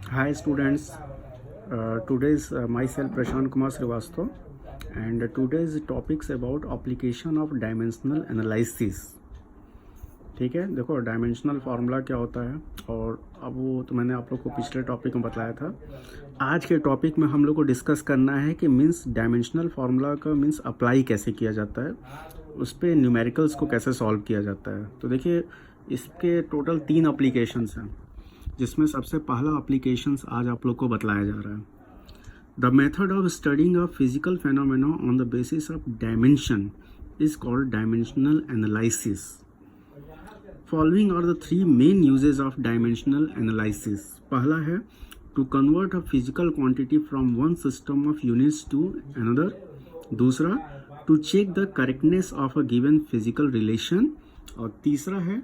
Hi students, today is myself Prashant Kumar Srivastava and today's topic is about application of dimensional analysis. ठीक है, देखो dimensional formula क्या होता है और अब वो तो मैंने आप लोग को पिछले टॉपिक में बताया था। आज के टॉपिक में हम लोग को डिस्कस करना है कि मीन्स डायमेंशनल फार्मूला का मीन्स अप्लाई कैसे किया जाता है, उस पर न्यूमेरिकल्स को कैसे सॉल्व किया जाता है। तो देखिए इसके टोटल 3 अप्लीकेशंस हैं, जिसमें सबसे पहला एप्लीकेशंस आज आप लोग को बतलाया जा रहा है। The method of studying a physical phenomena on the basis of dimension is called dimensional analysis. Following are the 3 main usages of dimensional analysis. पहला है to convert a physical quantity from one system of units to another. दूसरा to check the correctness of a given physical relation. और तीसरा है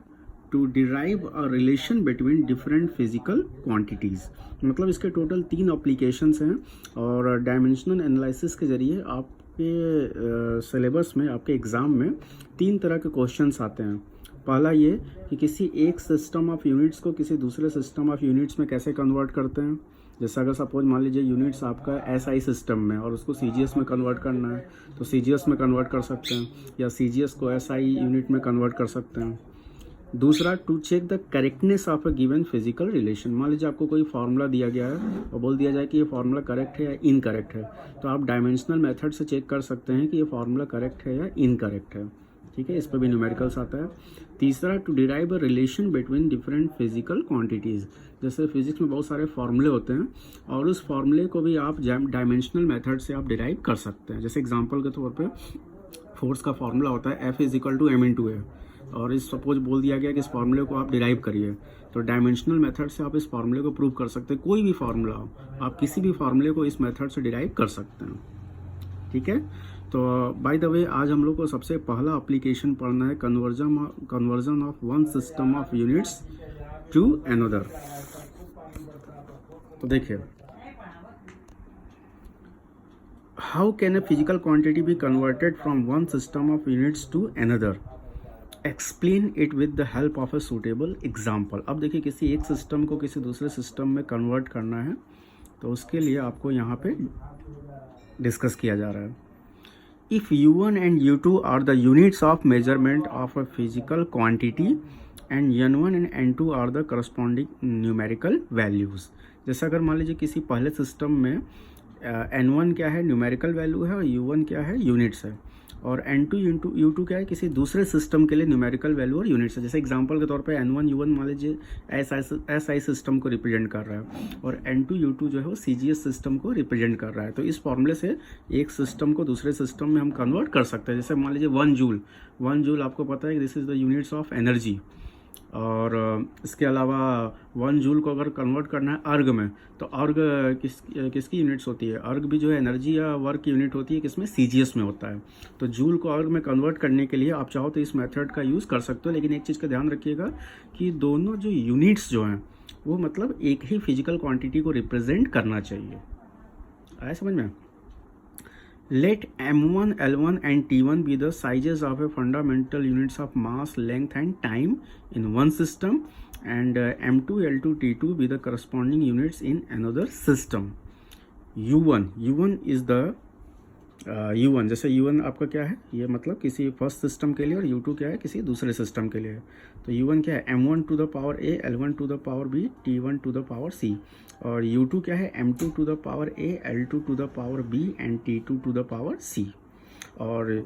to derive a relation between different physical quantities. मतलब इसके total 3 applications हैं और dimensional analysis के ज़रिए आपके सिलेबस में, आपके एग्ज़ाम में 3 तरह के क्वेश्चंस आते हैं। पहला ये कि किसी एक सिस्टम ऑफ यूनिट्स को किसी दूसरे सिस्टम ऑफ यूनिट्स में कैसे कन्वर्ट करते हैं। जैसे अगर सपोज मान लीजिए यूनिट्स आपका एसआई सिस्टम में और उसको सीजीएस में कन्वर्ट करना है तो सीजीएस में कन्वर्ट कर सकते हैं, या सीजीएस को एसआई यूनिट में कन्वर्ट कर सकते हैं। दूसरा to check the correctness of a given physical relation. मान लीजिए आपको कोई फार्मूला दिया गया है और बोल दिया जाए कि ये फार्मूला करेक्ट है या इनकरेक्ट है, तो आप डायमेंशनल मेथड से चेक कर सकते हैं कि ये फार्मूला करेक्ट है या इनकरेक्ट है। ठीक है, इस पर भी न्यूमेरिकल्स आता है। तीसरा to derive a relation between different physical quantities. जैसे फिजिक्स में बहुत सारे फार्मूले होते हैं और उस फार्मूले को भी आप डायमेंशनल मेथड से आप डिराइव कर सकते हैं। जैसे एग्जांपल के तौर पे फोर्स का फार्मूला होता है F = m/a, और इस सपोज बोल दिया गया कि इस फार्मूले को आप डिराइव करिए, तो डायमेंशनल मेथड से आप इस फार्मूले को प्रूव कर सकते हैं। कोई भी फार्मूला हो, आप किसी भी फार्मूले को इस मेथड से डिराइव कर सकते हैं। ठीक है, तो बाय द वे आज हम लोग को सबसे पहला एप्लीकेशन पढ़ना है conversion of one system of units to another. तो देखिए, how can a physical quantity be converted from one system of units to another. Explain it with the help of a suitable example. अब देखिए किसी एक system को किसी दूसरे system में कन्वर्ट करना है, तो उसके लिए आपको यहाँ पे डिस्कस किया जा रहा है। If U1 and U2 are the units of measurement of a physical quantity and N1 and N2 are the corresponding numerical values. जैसे अगर मान लीजिए किसी पहले सिस्टम में N1 क्या है, न्यूमेरिकल वैल्यू है, और U1 क्या है, यूनिट्स है, और N2 U2 क्या है, किसी दूसरे सिस्टम के लिए न्यूमेरिकल वैल्यू और यूनिट्स है। जैसे एग्जांपल के तौर पे N1 U1 मान लीजिए SI सिस्टम को रिप्रेजेंट कर रहा है और N2 U2 जो है वो CGS सिस्टम को रिप्रेजेंट कर रहा है। तो इस फॉर्मूले से एक सिस्टम को दूसरे सिस्टम में हम कन्वर्ट कर सकते हैं। जैसे मान लीजिए 1 जूल आपको पता है कि this is the units of energy, और इसके अलावा 1 जूल को अगर कन्वर्ट करना है अर्ग में, तो अर्ग किसकी यूनिट्स होती है, अर्ग भी जो है एनर्जी या वर्क की यूनिट होती है, किसमें, सीजीएस में होता है। तो जूल को अर्ग में कन्वर्ट करने के लिए आप चाहो तो इस मेथड का यूज़ कर सकते हो, लेकिन एक चीज़ का ध्यान रखिएगा कि दोनों जो यूनिट्स जो हैं वो मतलब एक ही फिजिकल क्वांटिटी को रिप्रेजेंट करना चाहिए। आया समझ में। Let M1, L1 and T1 be the sizes of a fundamental units of mass, length and time in one system, and M2, L2, T2 be the corresponding units in another system. U1 is the U1, जैसे U1 आपका क्या है, ये मतलब किसी first system के लिए, और U2 क्या है, किसी दूसरे सिस्टम के लिए। तो U1 क्या है, M1 to the power A, L1 to the power B, T1 to the power C, और U2 क्या है, M2 to the power A, L2 to the power B and T2 to the power C। और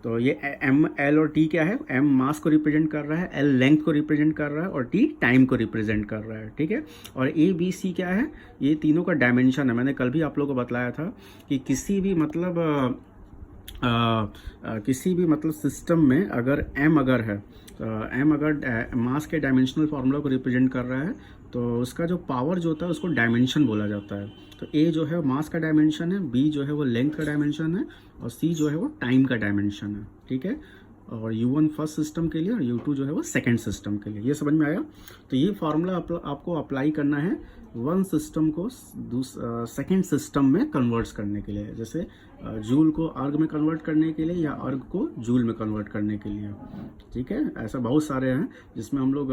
तो ये M, L और T क्या है, M मास को रिप्रेजेंट कर रहा है, L लेंथ को रिप्रेजेंट कर रहा है और T टाइम को रिप्रेजेंट कर रहा है। ठीक है, और A B C क्या है, ये तीनों का डायमेंशन है। मैंने कल भी आप लोगों को बताया था कि किसी भी मतलब सिस्टम में अगर M अगर है, M अगर मास के डायमेंशनल फार्मूला को रिप्रेजेंट कर रहा है, तो उसका जो पावर जो होता है उसको डायमेंशन बोला जाता है। तो A जो है मास का डायमेंशन है, B जो है वो लेंथ का डायमेंशन है, और C जो है वो टाइम का डायमेंशन है। ठीक है, और U1 फर्स्ट सिस्टम के लिए और U2 जो है वो सेकंड सिस्टम के लिए। ये समझ में आया। तो ये फार्मूला आपको अप्लाई करना है वन सिस्टम को सेकंड सिस्टम में कन्वर्ट्स करने के लिए। जैसे जूल को अर्ग में कन्वर्ट करने के लिए या अर्ग को जूल में कन्वर्ट करने के लिए। ठीक है, ऐसा बहुत सारे हैं जिसमें हम लोग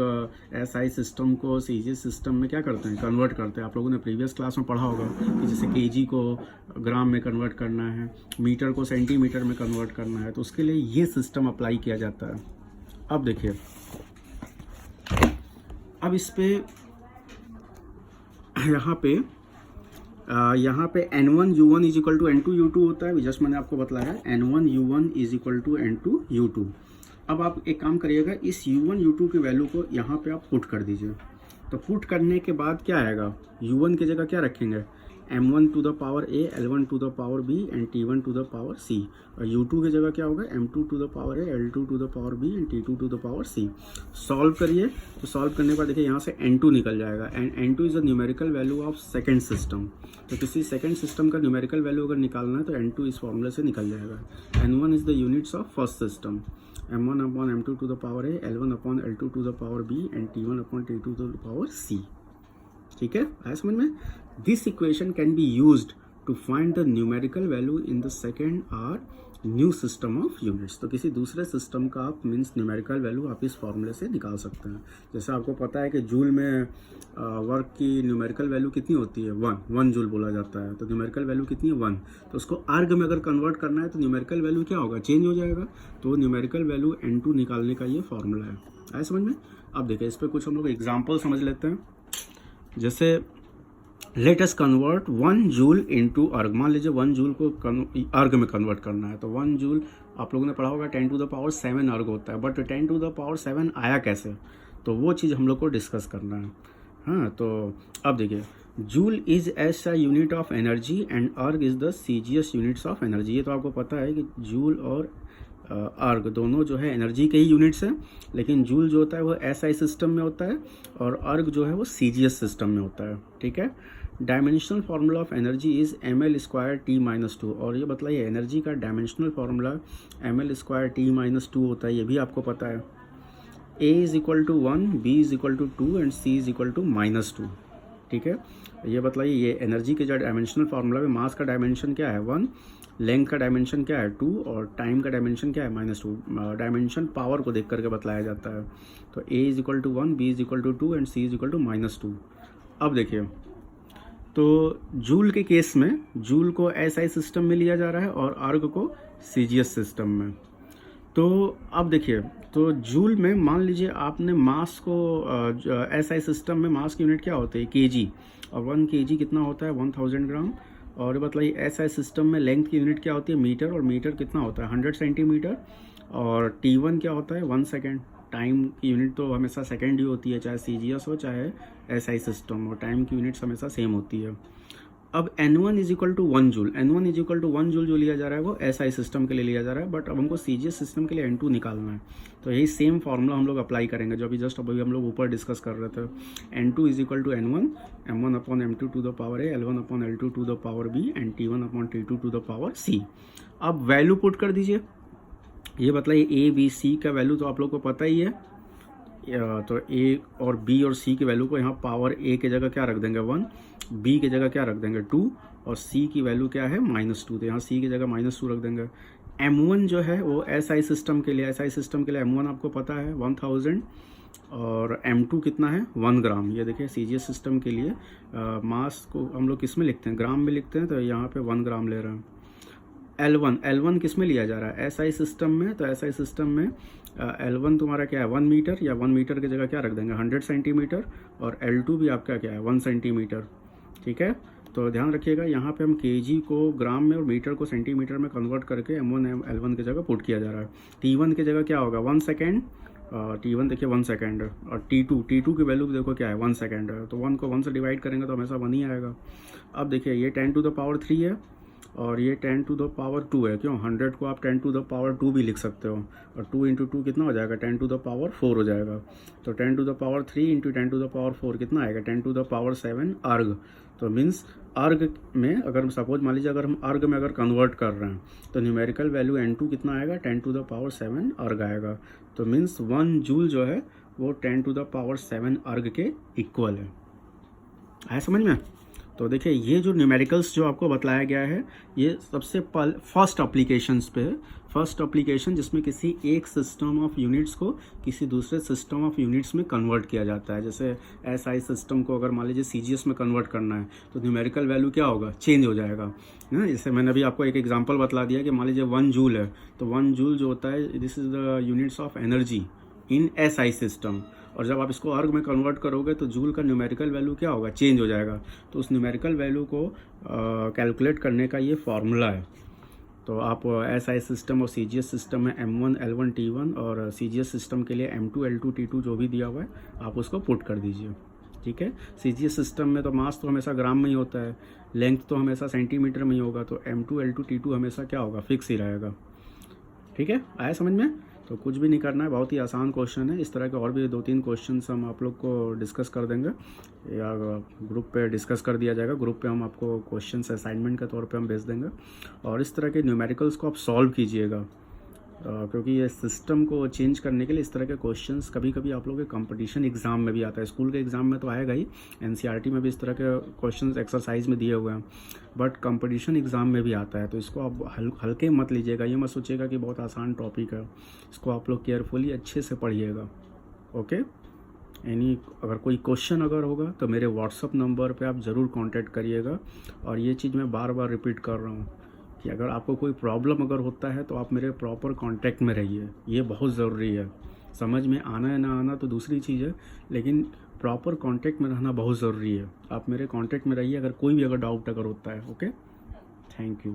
एसआई सिस्टम को सीजीएस सिस्टम में क्या करते हैं, कन्वर्ट करते हैं। आप लोगों ने प्रीवियस क्लास में पढ़ा होगा कि जैसे केजी को ग्राम में कन्वर्ट करना है, मीटर को सेंटीमीटर में कन्वर्ट करना है, तो उसके लिए ये सिस्टम अप्लाई किया जाता है। अब देखिए, अब इस पे यहाँ पे N1U1 is equal to N2U2 होता है, जस्ट मैंने आपको बताया N1U1 is equal to N2U2। अब आप एक काम करिएगा, इस U1 U2 की वैल्यू को यहाँ पे आप पुट कर दीजिए। तो पुट करने के बाद क्या आएगा, U1 की जगह क्या रखेंगे, M1 to the power A, L1 to the power B and T1 to the power C। और U2 की जगह क्या होगा, M2 to the power A, L2 to the power B and T2 to the power C। Solve करिए, तो solve करने के बाद देखिए यहाँ से N2 निकल जाएगा and N2 is the numerical value of second system. तो किसी सेकेंड सिस्टम का न्यूमेरिकल वैल्यू अगर निकालना है तो N2 इस फॉर्मूले से निकल जाएगा। N1 is the units of first system, M1 upon M2 to the power A, L1 upon L2 to the power B and T1 upon T2 to the power C। ठीक है, आया समझ में। This equation can be used to find the numerical value in the second or new system of units. तो किसी दूसरे system का आप मीन्स न्यूमेरिकल वैल्यू आप इस फॉर्मूले से निकाल सकते हैं। जैसे आपको पता है कि जूल में वर्क की न्यूमेरिकल वैल्यू कितनी होती है, 1 जूल बोला जाता है। तो न्यूमेरिकल वैल्यू कितनी है, 1। तो उसको अर्ग में अगर कन्वर्ट करना है तो न्यूमेरिकल वैल्यू क्या होगा, चेंज हो जाएगा। तो न्यूमेरिकल वैल्यू N2 निकालने का ये फॉर्मूला है। आया समझ में। अब देखिए, इस पर कुछ हम लोग एग्जाम्पल समझ लेते हैं। जैसे let us convert 1 joule into अर्ग। मान लीजिए 1 जूल को अर्ग में कन्वर्ट करना है, तो 1 जूल आप लोगों ने पढ़ा होगा 10 टू द पावर 7 अर्ग होता है। बट 10 टू द पावर 7 आया कैसे, तो वो चीज़ हम लोग को डिस्कस करना है। हाँ, तो अब देखिए, joule is as a unit of energy and erg is the CGS units of energy. ये तो आपको पता है कि जूल और अर्ग दोनों जो है एनर्जी के ही यूनिट्स हैं, लेकिन जूल जो होता है वो एसआई सिस्टम में होता है और अर्ग जो है वो सीजीएस सिस्टम में होता है। ठीक है, dimensional formula of energy is ml² T-2। और ये बताइए, एनर्जी का डायमेंशनल फार्मूला ml² T-2 होता है, ये भी आपको पता है। A is equal to 1, B is equal to 2 and C is equal to -2। ठीक है, ये बताइए, ये एनर्जी के जो डायमेंशनल फार्मूला में मास का डायमेंशन क्या है, 1, लेंथ का डायमेंशन क्या है, 2 और टाइम का डायमेंशन क्या है, -2। डायमेंशन पावर को देख करके बताया जाता है। तो A is equal to 1, B is equal to 2 and C is equal to -2। अब देखिए, तो जूल के केस में जूल को एसआई सिस्टम में लिया जा रहा है और अर्ग को सीजीएस सिस्टम में। तो अब देखिए, तो जूल में मान लीजिए आपने मास को एसआई सिस्टम में मास की यूनिट क्या होती है, केजी, और 1 केजी कितना होता है, 1000 ग्राम। और ये बताइए एसआई सिस्टम में लेंथ की यूनिट क्या होती है, मीटर, और मीटर कितना होता है, 100 सेंटीमीटर। और T1 क्या होता है, 1 सेकेंड। टाइम की यूनिट तो हमेशा सेकेंड ही होती है, चाहे सीजीएस हो चाहे एसआई सिस्टम, और टाइम की यूनिट्स हमेशा सेम होती है। अब N1 is equal to 1 joule, N1 is equal to 1 joule जो लिया जा रहा है वो एसआई सिस्टम के लिए लिया जा रहा है, बट अब हमको सीजीएस सिस्टम के लिए N2 निकालना है। तो यही सेम फार्मूला हम लोग अप्लाई करेंगे जो अभी जस्ट अभी हम लोग ऊपर डिस्कस कर रहे थे। N2 is equal to N1, M1 upon M2 to the power A, L1 upon L2 to the power B and T1 upon T2 to the power C। अब वैल्यू पुट कर दीजिए। ये बताइए A, B, C का value तो आप लोग को पता ही है। तो A और B और C के वैल्यू को यहाँ पावर A की जगह क्या रख देंगे, 1, B की जगह क्या रख देंगे, 2, और C की वैल्यू क्या है, -2। तो यहाँ C की जगह -2 रख देंगे। M1 जो है वो SI सिस्टम के लिए, SI सिस्टम के लिए M1 आपको पता है 1000, और M2 कितना है, 1 ग्राम। ये देखिए, सीजीएस सिस्टम के लिए मास को हम लोग किस में लिखते हैं, ग्राम में लिखते हैं, तो यहाँ पे 1 ग्राम ले रहे हैं। L1 किस में लिया जा रहा है, एसआई सिस्टम में। तो एसआई सिस्टम में L1 तुम्हारा क्या है, 1 मीटर, या 1 मीटर की जगह क्या रख देंगे, 100 सेंटीमीटर, और L2 भी आपका क्या है, 1 सेंटीमीटर। ठीक है, तो ध्यान रखिएगा, यहाँ पे हम केजी को ग्राम में और मीटर को सेंटीमीटर में कन्वर्ट करके M1 L1 की जगह पुट किया जा रहा है। T1 की जगह क्या होगा, 1 सेकेंड, T1 देखिए 1 सेकेंड, और T2 की वैल्यू देखो क्या है, 1 सेकेंड है। तो 1 को 1 से डिवाइड करेंगे तो हमेशा 1 ही आएगा। अब देखिए, ये 10 टू द पावर 3 है और ये 10 टू द पावर 2 है। क्यों, 100 को आप 10 टू द पावर 2 भी लिख सकते हो, और 2 इंटू 2 कितना हो जाएगा, 10 टू द पावर 4 हो जाएगा। तो 10 to the power 3 into 10 to the power 4 कितना आएगा, 10 टू द पावर 7 अर्ग। तो मीन्स अर्ग में अगर सपोज मान लीजिए अगर हम अर्ग में अगर कन्वर्ट कर रहे हैं तो न्यूमेरिकल वैल्यू N2 कितना आएगा, 10 टू द पावर 7 अर्ग आएगा। तो मीन्स 1 जूल जो है वो 10 टू द पावर 7 अर्ग के इक्वल है। आया समझ में। तो देखिए ये जो न्यूमेरिकल्स जो आपको बताया गया है ये सबसे फर्स्ट एप्लीकेशंस पे है। फर्स्ट एप्लीकेशन जिसमें किसी एक सिस्टम ऑफ यूनिट्स को किसी दूसरे सिस्टम ऑफ यूनिट्स में कन्वर्ट किया जाता है। जैसे एसआई सिस्टम को अगर मान लीजिए सीजीएस में कन्वर्ट करना है तो न्यूमेरिकल वैल्यू क्या होगा, चेंज हो जाएगा ना। जैसे मैंने अभी आपको एक एग्जांपल बतला दिया कि मान लीजिए 1 जूल है, तो 1 जूल जो होता है this is the units of energy in SI system. और जब आप इसको अर्ग में कन्वर्ट करोगे तो जूल का न्यूमेरिकल वैल्यू क्या होगा, चेंज हो जाएगा। तो उस न्यूमेरिकल वैल्यू को कैलकुलेट करने का ये फार्मूला है। तो आप एसआई सिस्टम और सीजीएस सिस्टम में M1 L1 T1 और सीजीएस सिस्टम के लिए M2 L2 T2 जो भी दिया हुआ है आप उसको पुट कर दीजिए। ठीक है, सीजीएस सिस्टम में तो मास तो हमेशा ग्राम में ही होता है, लेंथ तो हमेशा सेंटीमीटर में ही होगा, तो M2 L2 T2 हमेशा क्या होगा, फिक्स ही रहेगा। ठीक है, आया समझ में? तो कुछ भी नहीं करना है, बहुत ही आसान क्वेश्चन है। इस तरह के और भी 2-3 क्वेश्चन हम आप लोग को डिस्कस कर देंगे या ग्रुप पे डिस्कस कर दिया जाएगा। ग्रुप पे हम आपको क्वेश्चन असाइनमेंट के तौर पे हम भेज देंगे और इस तरह के न्यूमेरिकल्स को आप सॉल्व कीजिएगा, क्योंकि ये सिस्टम को चेंज करने के लिए इस तरह के क्वेश्चंस कभी कभी आप लोगों के कंपटीशन एग्जाम में भी आता है। स्कूल के एग्जाम में तो आएगा ही, एनसीईआरटी में भी इस तरह के क्वेश्चंस एक्सरसाइज में दिए हुए हैं, बट कंपटीशन एग्जाम में भी आता है। तो इसको आप हल्के मत लीजिएगा, ये मत सोचिएगा कि बहुत आसान टॉपिक है। इसको आप लोग केयरफुली अच्छे से पढ़िएगा। ओके, अगर कोई क्वेश्चन अगर होगा तो मेरे व्हाट्सअप नंबर पे आप ज़रूर कांटेक्ट करिएगा। और ये चीज़ मैं बार बार रिपीट कर रहा हूँ कि अगर आपको कोई प्रॉब्लम अगर होता है तो आप मेरे प्रॉपर कांटेक्ट में रहिए, ये बहुत ज़रूरी है। समझ में आना है ना आना तो दूसरी चीज़ है, लेकिन प्रॉपर कांटेक्ट में रहना बहुत ज़रूरी है। आप मेरे कांटेक्ट में रहिए अगर कोई भी अगर डाउट अगर होता है। Okay, thank you.